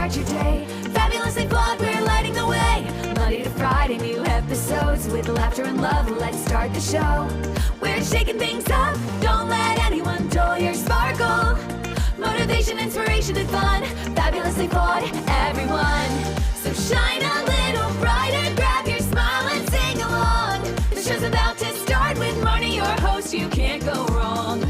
start your day. Fabulously flawed, we're lighting the way. Monday to Friday, new episodes with laughter and love. Let's start the show. We're shaking things up. Don't let anyone dull your sparkle. Motivation, inspiration, and fun. Fabulously flawed, everyone. So shine a little brighter. Grab your smile and sing along. The show's about to start with Marni, your host. You can't go wrong.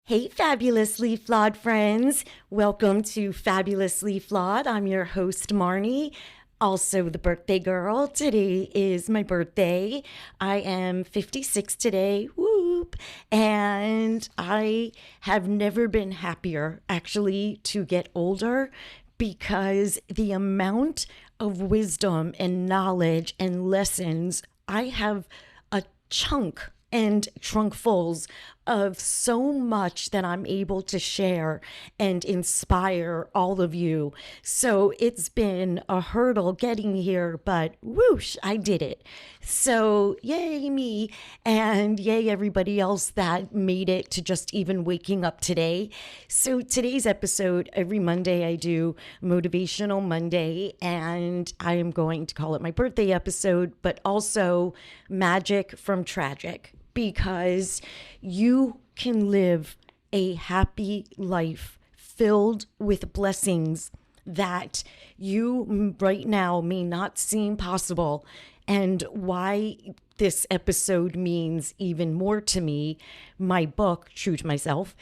Hey, Fabulously Flawed friends. Welcome to Fabulously Flawed. I'm your host, Marni, also the birthday girl. Today is my birthday. I am 56 today. Whoop. And I have never been happier, actually, to get older, because the amount of wisdom and knowledge and lessons, I have a chunk and trunkfuls of so much that I'm able to share and inspire all of you. So it's been a hurdle getting here, but whoosh, I did it. So yay me, and yay everybody else that made it to just even waking up today. So today's episode, every Monday I do Motivational Monday, and I am going to call it my birthday episode, but also Magic from Tragic, because you can live a happy life filled with blessings that you right now may not seem possible. And why this episode means even more to me, my book, True to Myself,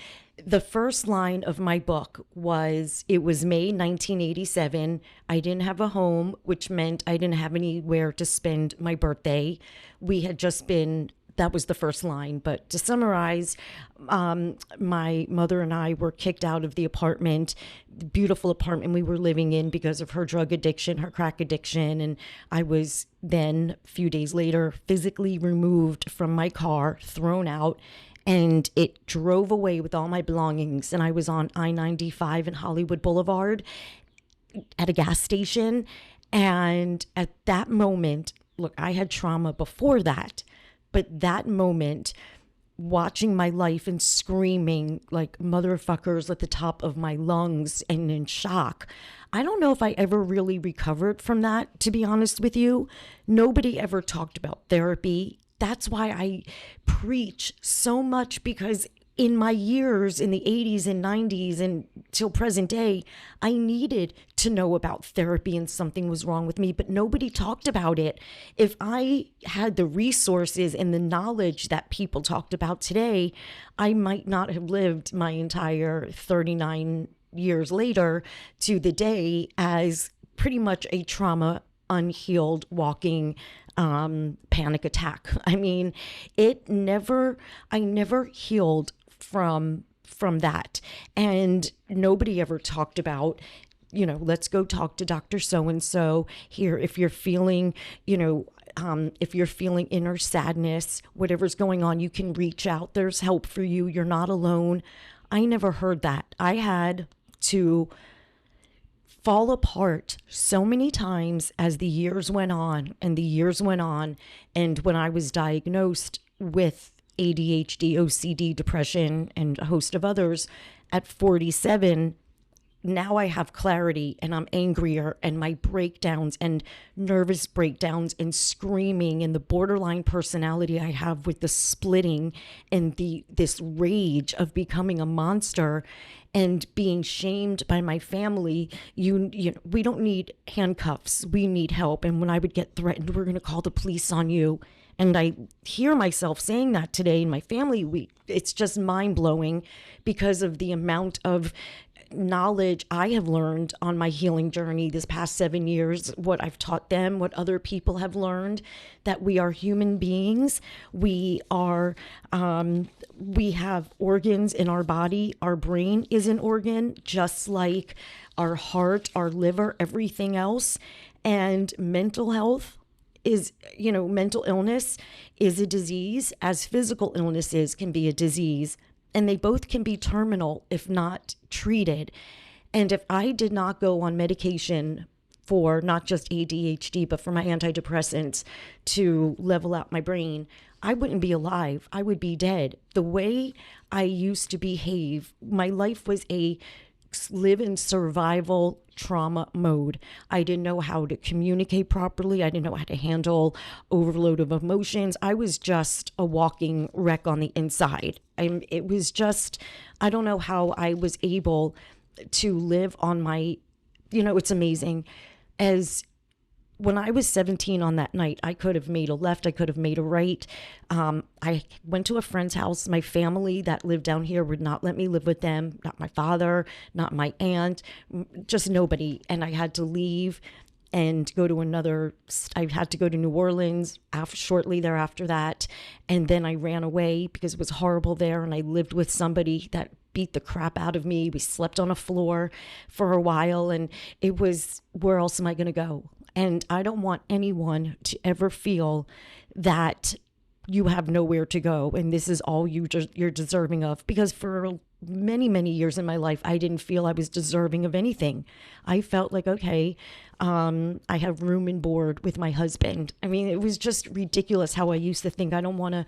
the first line of my book was, it was May 1987. I didn't have a home, which meant I didn't have anywhere to spend my birthday. We had just been, that was the first line. But to summarize, my mother and I were kicked out of the apartment, the beautiful apartment we were living in, because of her drug addiction, her crack addiction. And I was then, a few days later, physically removed from my car, thrown out, and it drove away with all my belongings. And I was on I-95 in Hollywood Boulevard at a gas station. And at that moment, look, I had trauma before that. But that moment, watching my life and screaming like motherfuckers at the top of my lungs and in shock, I don't know if I ever really recovered from that, to be honest with you. Nobody ever talked about therapy. That's why I preach so much, because in my years in the 80s and 90s and till present day, I needed to know about therapy and something was wrong with me, but nobody talked about it. If I had the resources and the knowledge that people talked about today, I might not have lived my entire 39 years later to the day as pretty much a trauma unhealed walking panic attack. I mean, I never healed from that. And nobody ever talked about, let's go talk to Dr. So-and-so here. If you're feeling, if you're feeling inner sadness, whatever's going on, you can reach out. There's help for you. You're not alone. I never heard that. I had to fall apart so many times as the years went on and the years went on. And when I was diagnosed with ADHD, OCD, depression, and a host of others at 47, now I have clarity and I'm angrier, and my breakdowns and nervous breakdowns and screaming and the borderline personality I have with the splitting and this rage of becoming a monster and being shamed by my family. We don't need handcuffs. We need help. And when I would get threatened, we're going to call the police on you. And I hear myself saying that today in my family. It's just mind blowing because of the amount of knowledge I have learned on my healing journey this past 7 years, what I've taught them, what other people have learned, that we are human beings. We have organs in our body. Our brain is an organ, just like our heart, our liver, everything else. And mental health is, mental illness is a disease, as physical illnesses can be a disease. And they both can be terminal if not treated. And if I did not go on medication for not just ADHD, but for my antidepressants to level out my brain, I wouldn't be alive. I would be dead. The way I used to behave, my life was a live in survival trauma mode. I didn't know how to communicate properly. I didn't know how to handle overload of emotions. I was just a walking wreck on the inside. It was just, I don't know how I was able to live on my, it's amazing. As when I was 17 on that night, I could have made a left, I could have made a right. I went to a friend's house. My family that lived down here would not let me live with them, not my father, not my aunt, just nobody. And I had to leave and go to I had to go to New Orleans shortly thereafter that. And then I ran away because it was horrible there. And I lived with somebody that beat the crap out of me. We slept on a floor for a while, and it was, where else am I going to go? And I don't want anyone to ever feel that you have nowhere to go and this is all you're deserving of. Because for many, many years in my life, I didn't feel I was deserving of anything. I felt like, okay, I have room and board with my husband. I mean, it was just ridiculous how I used to think I don't want to,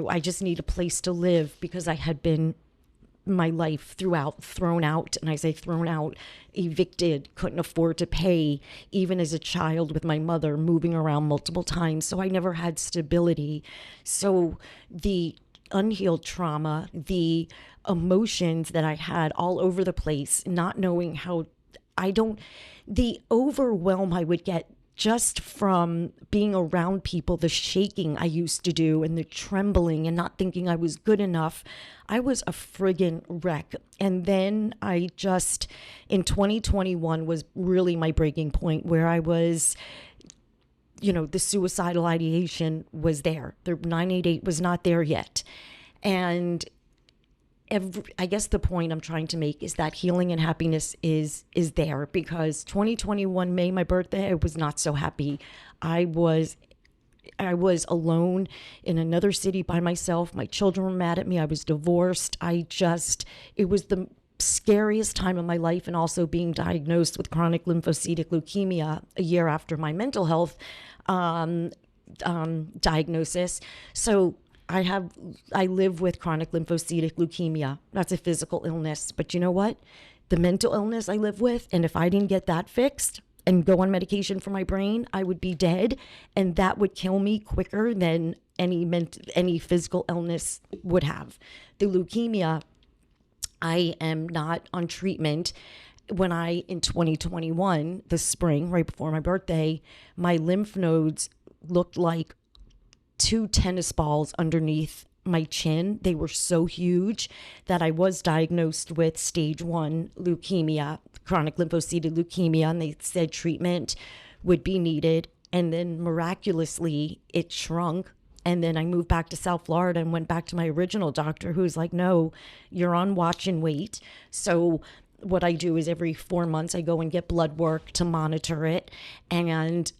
I just need a place to live, because I had been my life thrown out. And I say thrown out, evicted, couldn't afford to pay, even as a child with my mother, moving around multiple times. So I never had stability. So the unhealed trauma, the emotions that I had all over the place, not knowing how, the overwhelm I would get just from being around people, the shaking I used to do and the trembling and not thinking I was good enough. I was a friggin' wreck. And then in 2021 was really my breaking point, where I was, the suicidal ideation was there. The 988 was not there yet. And I guess the point I'm trying to make is that healing and happiness is there, because 2021 May, my birthday, I was not so happy. I was alone in another city by myself. My children were mad at me. I was divorced. It was the scariest time of my life, and also being diagnosed with chronic lymphocytic leukemia a year after my mental health diagnosis. So I live with chronic lymphocytic leukemia. That's a physical illness. But you know what? The mental illness I live with, and if I didn't get that fixed and go on medication for my brain, I would be dead. And that would kill me quicker than any physical illness would have. The leukemia, I am not on treatment. In 2021, the spring, right before my birthday, my lymph nodes looked like 2 tennis balls underneath my chin. They were so huge that I was diagnosed with stage 1 leukemia, chronic lymphocytic leukemia, and they said treatment would be needed. And then miraculously, it shrunk. And then I moved back to South Florida and went back to my original doctor, who's like, no, you're on watch and wait. So what I do is every 4 months, I go and get blood work to monitor it. And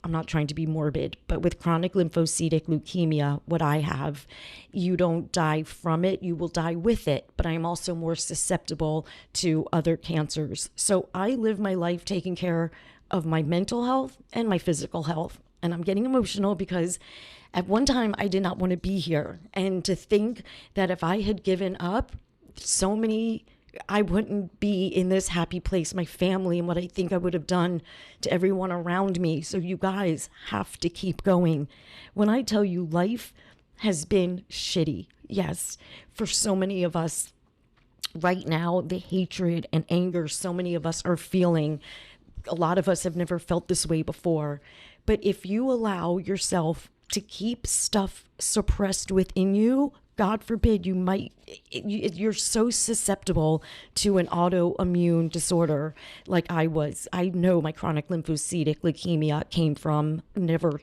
I'm not trying to be morbid, but with chronic lymphocytic leukemia, what I have, you don't die from it, you will die with it. But I am also more susceptible to other cancers. So I live my life taking care of my mental health and my physical health. And I'm getting emotional because at one time I did not want to be here. And to think that if I had given up, I wouldn't be in this happy place, my family, and what I think I would have done to everyone around me. So you guys have to keep going. When I tell you life has been shitty, yes, for so many of us right now, the hatred and anger so many of us are feeling, a lot of us have never felt this way before. But if you allow yourself to keep stuff suppressed within you, God forbid, you're so susceptible to an autoimmune disorder like I was. I know my chronic lymphocytic leukemia came from never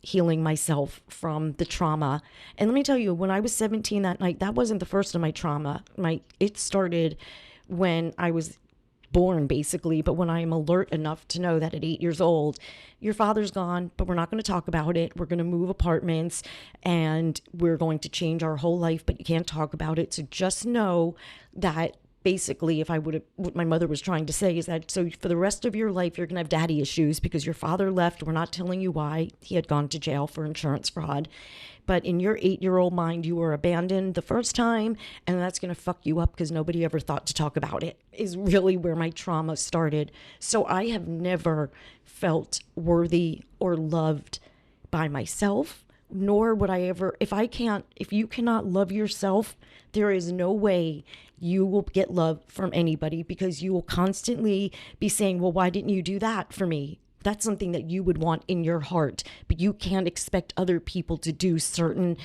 healing myself from the trauma. And let me tell you, when I was 17 that night, that wasn't the first of my trauma. It started when I was born, basically, but when I am alert enough to know that at 8 years old, your father's gone, but we're not going to talk about it. We're going to move apartments and we're going to change our whole life, but you can't talk about it. So just know that basically, if I would have, what my mother was trying to say is that, so for the rest of your life, you're going to have daddy issues because your father left. We're not telling you why. He had gone to jail for insurance fraud. But in your 8-year-old mind, you were abandoned the first time, and that's going to fuck you up because nobody ever thought to talk about it, is really where my trauma started. So I have never felt worthy or loved by myself, nor would I ever, if you cannot love yourself, there is no way you will get love from anybody, because you will constantly be saying, well, why didn't you do that for me? That's something that you would want in your heart, but you can't expect other people to do certain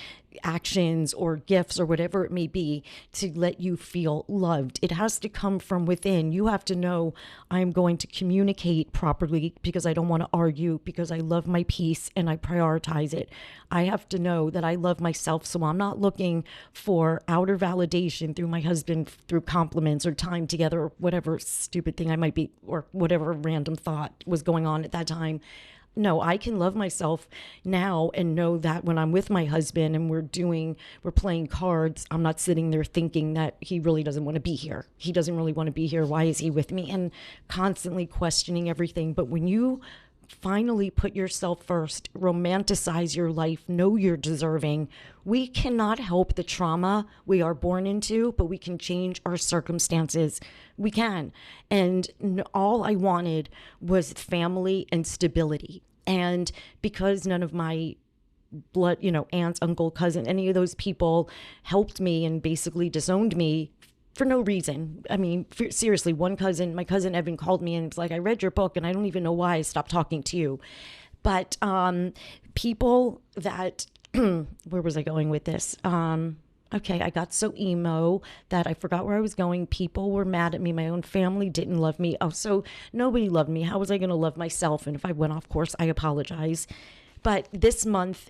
actions or gifts or whatever it may be to let you feel loved. It has to come from within. You have to know, I'm going to communicate properly because I don't want to argue, because I love my peace and I prioritize it. I have to know that I love myself, so I'm not looking for outer validation through my husband, through compliments or time together or whatever stupid thing I might be, or whatever random thought was going on at that time. No, I can love myself now and know that when I'm with my husband and we're playing cards, I'm not sitting there thinking that he really doesn't want to be here. He doesn't really want to be here. Why is he with me? And constantly questioning everything. But when you finally put yourself first, romanticize your life, know you're deserving, we cannot help the trauma we are born into, but we can change our circumstances. We can. And all I wanted was family and stability. And because none of my blood, aunts, uncle, cousin, any of those people helped me and basically disowned me for no reason. I mean, seriously, my cousin Evan called me and was like, I read your book and I don't even know why I stopped talking to you. But people that, where was I going with this? Okay, I got so emo that I forgot where I was going. People were mad at me. My own family didn't love me. Oh, so nobody loved me. How was I going to love myself? And if I went off course, I apologize. But this month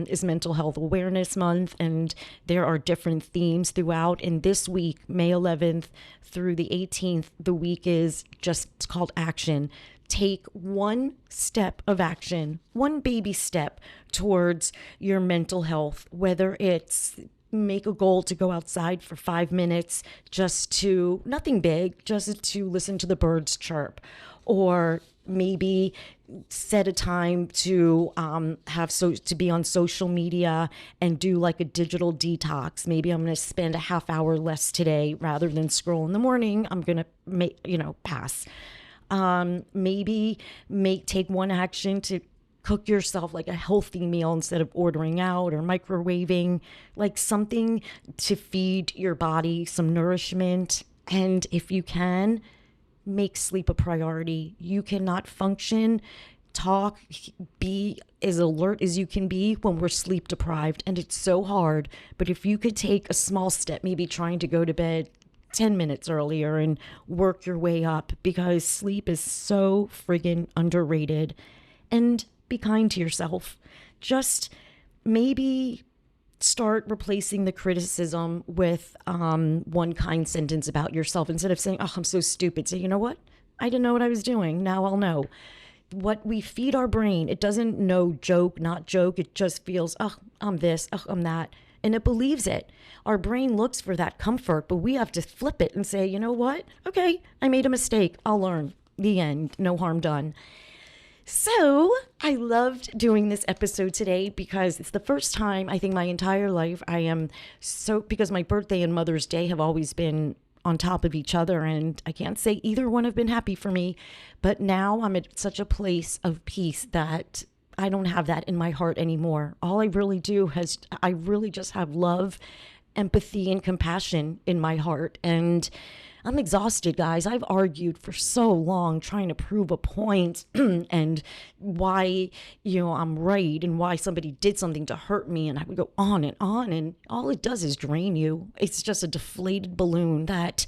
is Mental Health Awareness Month, and there are different themes throughout. And this week, May 11th through the 18th, the week is just called Action. Take one step of action, one baby step towards your mental health, whether it's make a goal to go outside for 5 minutes, nothing big, just to listen to the birds chirp, or maybe set a time to to be on social media and do like a digital detox. Maybe I'm going to spend a half hour less today rather than scroll in the morning. I'm going to pass. Maybe take one action to cook yourself like a healthy meal instead of ordering out or microwaving, like something to feed your body some nourishment. And if you can, make sleep a priority. You cannot function, talk, be as alert as you can be when we're sleep deprived. And it's so hard. But if you could take a small step, maybe trying to go to bed 10 minutes earlier and work your way up, because sleep is so friggin' underrated. And be kind to yourself. Just maybe start replacing the criticism with one kind sentence about yourself. Instead of saying, oh, I'm so stupid, say, you know what? I didn't know what I was doing. Now I'll know. What we feed our brain, it doesn't know joke, not joke. It just feels, oh, I'm this, oh, I'm that. And it believes it. Our brain looks for that comfort, but we have to flip it and say, you know what? Okay, I made a mistake. I'll learn. The end. No harm done. So I loved doing this episode today because it's the first time, I think, my entire life because my birthday and Mother's Day have always been on top of each other, and I can't say either one have been happy for me, but now I'm at such a place of peace that I don't have that in my heart anymore. All I really just have love, empathy, and compassion in my heart. And I'm exhausted, guys. I've argued for so long trying to prove a point and why, I'm right and why somebody did something to hurt me. And I would go on, and all it does is drain you. It's just a deflated balloon that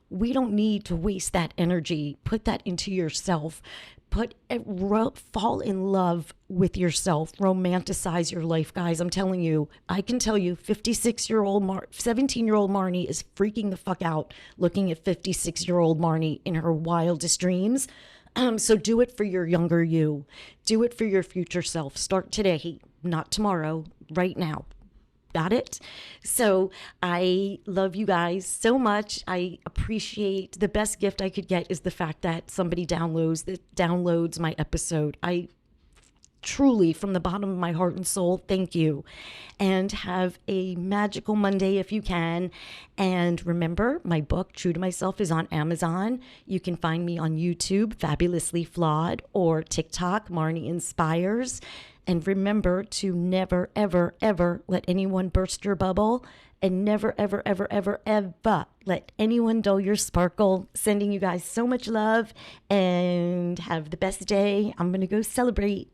we don't need to waste that energy. Put that into yourself. Fall in love with yourself. Romanticize your life, guys. I'm telling you, I can tell you 17-year-old Marni is freaking the fuck out looking at 56-year-old Marni in her wildest dreams. So do it for your younger you. Do it for your future self. Start today, not tomorrow, right now. got it? So I love you guys so much. I appreciate, the best gift I could get is the fact that somebody downloads my episode. I truly, from the bottom of my heart and soul, thank you. And have a magical Monday if you can. And remember, my book, True to Myself, is on Amazon. You can find me on YouTube, Fabulously Flawed, or TikTok, Marni Inspires. And remember to never, ever, ever let anyone burst your bubble. And never, ever, ever, ever, ever let anyone dull your sparkle. Sending you guys so much love. And have the best day. I'm going to go celebrate.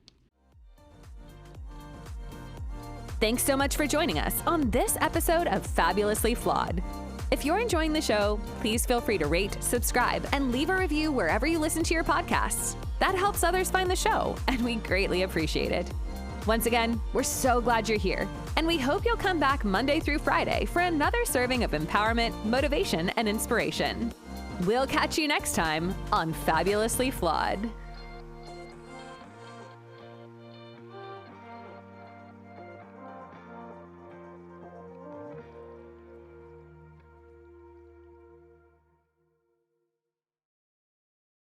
Thanks so much for joining us on this episode of Fabulously Flawed. If you're enjoying the show, please feel free to rate, subscribe, and leave a review wherever you listen to your podcasts. That helps others find the show, and we greatly appreciate it. Once again, we're so glad you're here, and we hope you'll come back Monday through Friday for another serving of empowerment, motivation, and inspiration. We'll catch you next time on Fabulously Flawed.